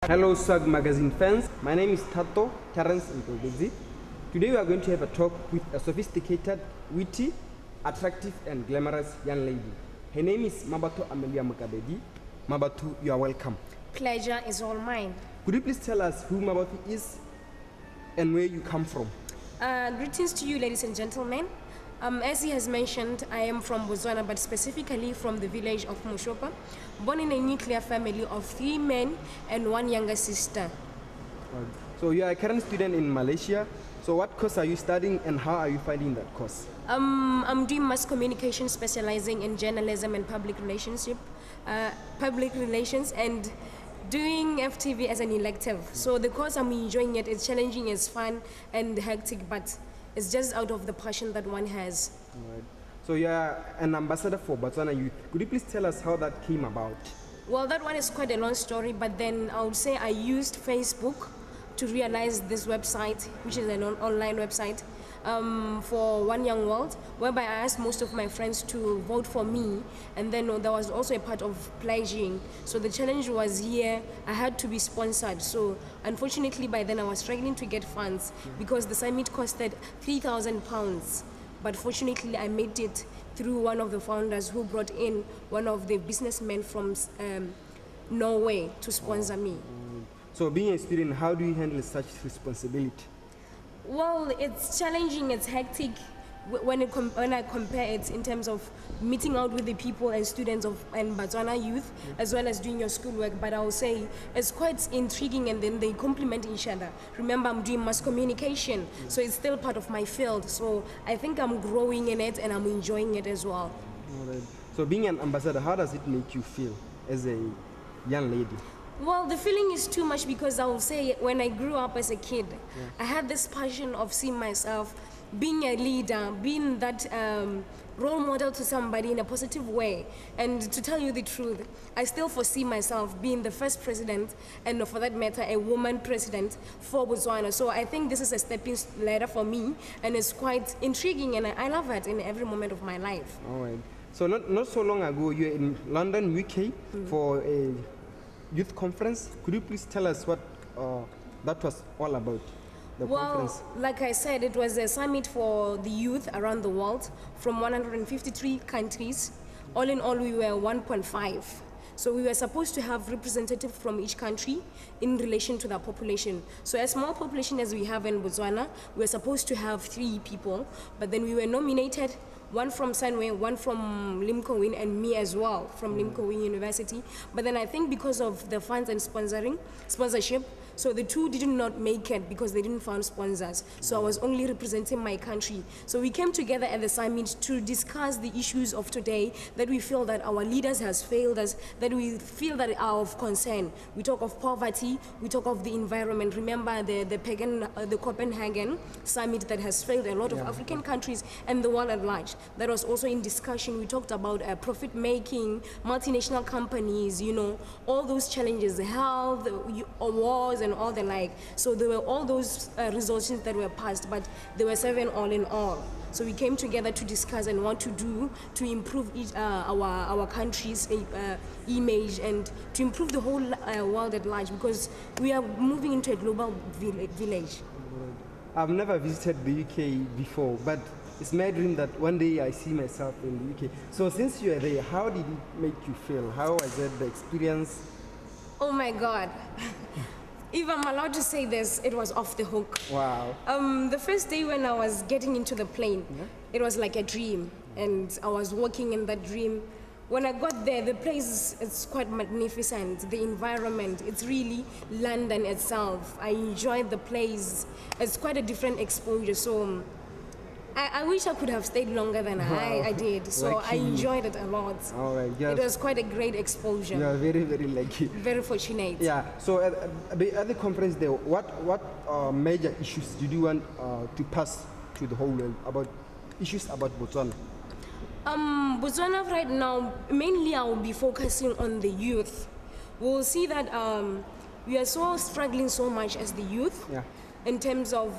Hello SWAG magazine fans, my name is Tato Terence Ntogezi. Today we are going to have a talk with a sophisticated, witty, attractive and glamorous young lady. Her name is Mabato Amelia Mukabedi. Mabato, you are welcome. Pleasure is all mine. Could you please tell us who Mabato is and where you come from? Greetings to you, ladies and gentlemen. As he has mentioned, I am from Botswana, but specifically from the village of Moshopa, born in a nuclear family of 3 men and 1 younger sister. So you are a current student in Malaysia. So what course are you studying and how are you finding that course? I'm doing mass communication, specializing in journalism and public relations, and doing FTV as an elective. So the course, I'm enjoying it. It's challenging, it's fun and hectic, but it's just out of the passion that one has. Right. So you are an ambassador for Botswana Youth. Could you please tell us how that came about? Well, that one is quite a long story, but then I would say I used Facebook to realize this website, which is an online website, for One Young World, whereby I asked most of my friends to vote for me, and then there was also a part of pledging. So the challenge was here, I had to be sponsored. So unfortunately by then I was struggling to get funds because the summit costed £3,000. But fortunately I made it through one of the founders who brought in one of the businessmen from Norway to sponsor me. So being a student, how do you handle such responsibility? Well, it's challenging, it's hectic when I compare it in terms of meeting out with the people and students and Botswana youth, as well as doing your schoolwork. But I will say it's quite intriguing, and then they complement each other. Remember, I'm doing mass communication, so it's still part of my field. So I think I'm growing in it and I'm enjoying it as well. All right. So being an ambassador, how does it make you feel as a young lady? Well, the feeling is too much because I will say when I grew up as a kid, I had this passion of seeing myself being a leader, being that role model to somebody in a positive way. And to tell you the truth, I still foresee myself being the first president, and for that matter, a woman president for Botswana. So I think this is a stepping ladder for me, and it's quite intriguing, and I love it in every moment of my life. All right. So not so long ago, you were in London, UK, for a youth conference. Could you please tell us what that was all about? Well, like I said, it was a summit for the youth around the world from 153 countries. All in all, we were 1.5. So we were supposed to have representatives from each country in relation to the population. So a small population as we have in Botswana, we were supposed to have 3 people, but then we were nominated, 1 from Sunway, 1 from Limco-Win, and me as well from Limco-Win University. But then I think because of the funds and sponsorship, so the 2 did not make it because they didn't find sponsors. So I was only representing my country. So we came together at the summit to discuss the issues of today that we feel that our leaders has failed us, that we feel that are of concern. We talk of poverty, we talk of the environment. Remember the Copenhagen summit that has failed a lot of African countries and the world at large. That was also in discussion. We talked about profit making, multinational companies, you know, all those challenges, health, wars, and all the like. So there were all those resolutions that were passed, but there were 7 all in all. So we came together to discuss and what to do to improve our country's image and to improve the whole world at large, because we are moving into a global village. I've never visited the UK before, but it's my dream that one day I see myself in the UK. So since you are there, how did it make you feel? How was it, the experience? Oh my God. If I'm allowed to say this, it was off the hook. Wow. The first day when I was getting into the plane, it was like a dream, and I was walking in that dream. When I got there, the place is quite magnificent. The environment, it's really London itself. I enjoyed the place. It's quite a different exposure. So I wish I could have stayed longer than I did. So lucky. I enjoyed it a lot. All right, yes. It was quite a great exposure. You are very, very lucky. Very fortunate. Yeah. So at the conference there, what major issues did you want to pass to the whole world about issues about Botswana? Botswana right now, mainly I will be focusing on the youth. We'll see that we are so struggling so much as the youth. Yeah. In terms of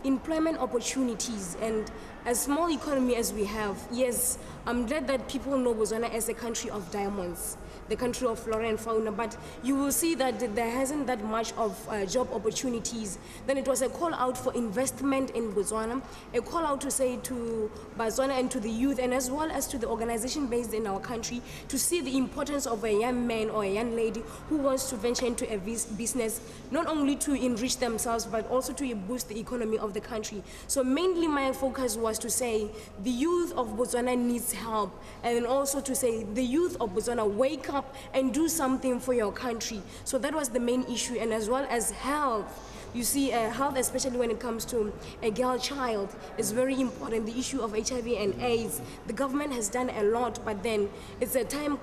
employment opportunities, and a small economy as we have, yes, I'm glad that people know Botswana as a country of diamonds. the country of flora and fauna, but you will see that there hasn't that much of job opportunities. Then it was a call out for investment in Botswana, a call out to say to Botswana and to the youth, and as well as to the organization based in our country, to see the importance of a young man or a young lady who wants to venture into a business, not only to enrich themselves, but also to boost the economy of the country. So mainly my focus was to say the youth of Botswana needs help, and also to say the youth of Botswana, wake up and do something for your country. So that was the main issue, and as well as health. You see, health, especially when it comes to a girl child, is very important. The issue of HIV and AIDS, the government has done a lot, but then it's a time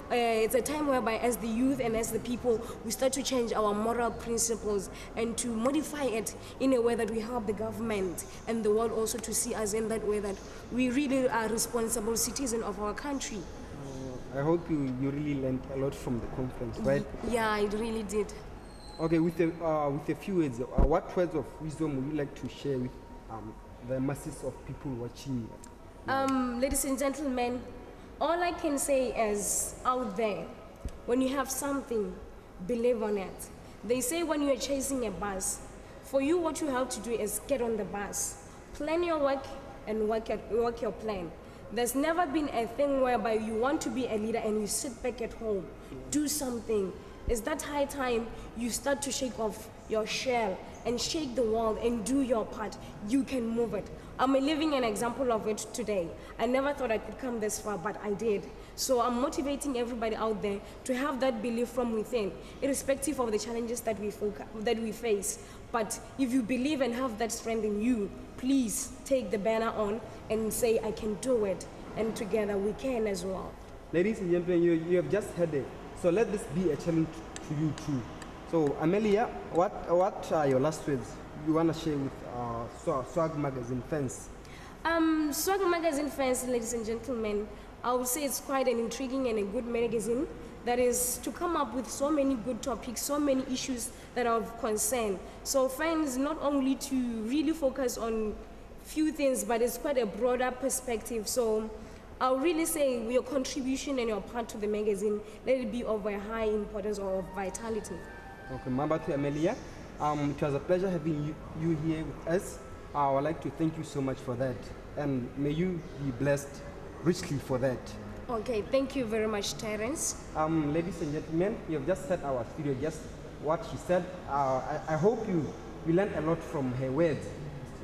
whereby, as the youth and as the people, we start to change our moral principles and to modify it in a way that we help the government and the world also to see us in that way that we really are responsible citizens of our country. I hope you really learned a lot from the conference, right? Yeah, I really did. Okay, with a few words, what words of wisdom would you like to share with the masses of people watching? Ladies and gentlemen, all I can say is, out there, when you have something, believe on it. They say when you are chasing a bus, for you what you have to do is get on the bus, plan your work and work your plan. There's never been a thing whereby you want to be a leader and you sit back at home. Do something. It's that high time you start to shake off your shell and shake the world and do your part. You can move it. I'm living an example of it today. I never thought I could come this far, but I did. So I'm motivating everybody out there to have that belief from within, irrespective of the challenges that we face. But if you believe and have that strength in you, please take the banner on and say, I can do it. And together we can as well. Ladies and gentlemen, you have just heard it. So let this be a challenge to you too. So Amelia, what are your last words you want to share with Swag Magazine fans? Swag Magazine fans, ladies and gentlemen, I would say it's quite an intriguing and a good magazine that is to come up with so many good topics, so many issues that are of concern. So fans, not only to really focus on few things, but it's quite a broader perspective. So I'll really say your contribution and your part to the magazine, let it be of a high importance or of vitality. Okay, Mabatu Amelia, it was a pleasure having you here with us. I would like to thank you so much for that, and may you be blessed richly for that. Okay, thank you very much, Terence. Ladies and gentlemen, you have just heard our studio, just what she said. I hope you learned a lot from her words.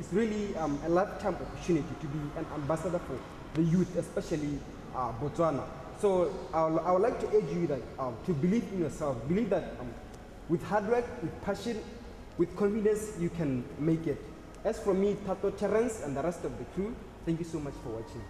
It's really a lifetime opportunity to be an ambassador for the youth, especially Botswana. So I would like to urge you that to believe in yourself, believe that with hard work, with passion, with confidence, you can make it. As for me, Tato, Terence, and the rest of the crew, thank you so much for watching.